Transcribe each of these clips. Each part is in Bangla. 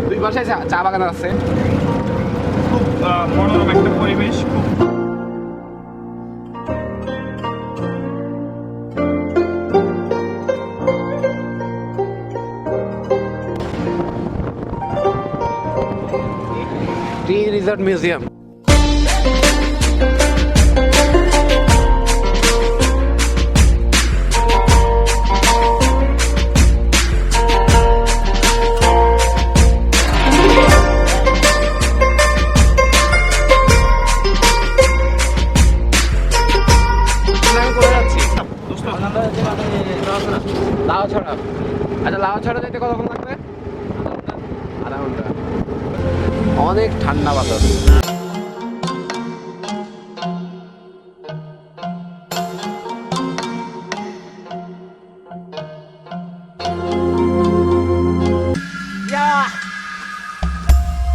দুই পাশে চা বাগান আছে, খুব মনোরম একটা পরিবেশ। খুব টি রিসর্ট মিউজিয়াম। লাউছড়া। আচ্ছা, লাউছড়া যেতে কতক্ষণ লাগবে? আধা ঘন্টা। অনেক ঠান্ডা বাতাস।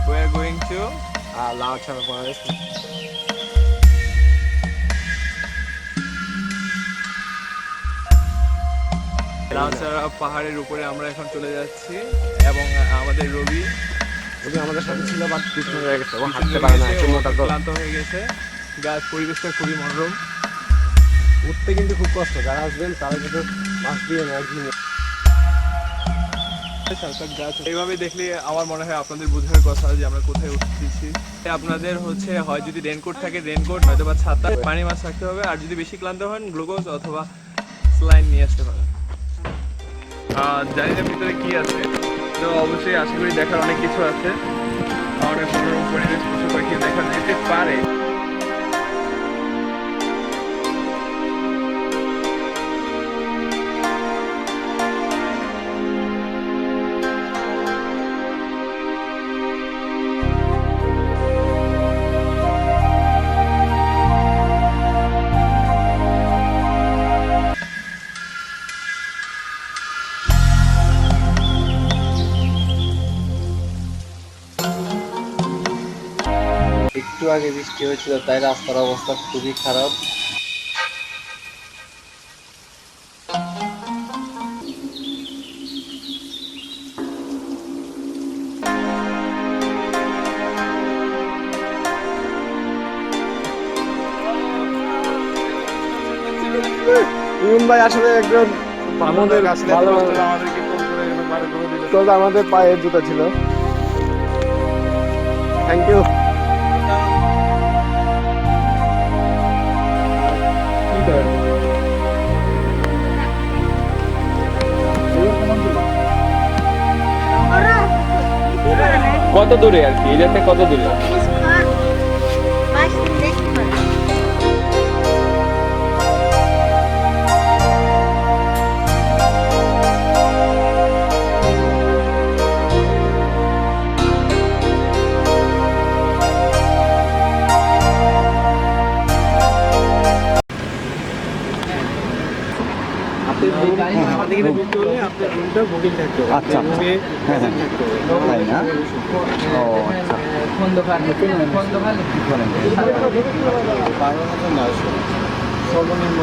we are going to Lawachara forest. Lawachara পাহাড়ের উপরে আমরা এখন চলে যাচ্ছি এবং আমাদের রবি আমাদের সাথে ছিল, বাট পিছনে হয়ে গেছে, ও হাঁটতে পারে না, একটু মোটা তো। ক্লান্ত হয়ে গেছে। গাছ পরিবেশটা খুবই মনোরম। উঠতে কিন্তু খুব কষ্ট, যারা আসবেন তারা কিন্তু মাছ দিয়ে একদিন। এইভাবে দেখলে আমার মনে হয় আপনাদের বোঝার কথা যে আমরা কোথায় উঠতেছি। আপনাদের হচ্ছে হয় যদি রেনকোট থাকে রেনকোট, হয়তো বা ছাতা, পানি মাছ রাখতে হবে। আর যদি বেশি ক্লান্ত হন গ্লুকোজ অথবা স্যালাইন নিয়ে আসতে পারেন। জানি না ভিতরে কি আছে, তো অবশ্যই আশা করি দেখার অনেক কিছু আছে। অনেক মনোরম পরিবেশ, পশু পাখি দেখা যেতে পারে। একটু আগে বৃষ্টি হয়েছিল, তাই রাস্তার অবস্থা খুবই খারাপ। ভাই আসলে একজন আমাদের আমাদের পায়ের জুতা ছিল। Thank you. কত দূরে আর কি, এটাতে কত দূরে? আচ্ছা, হ্যাঁ হ্যাঁ, তাই না? ও আচ্ছা, সর্বনিম্ন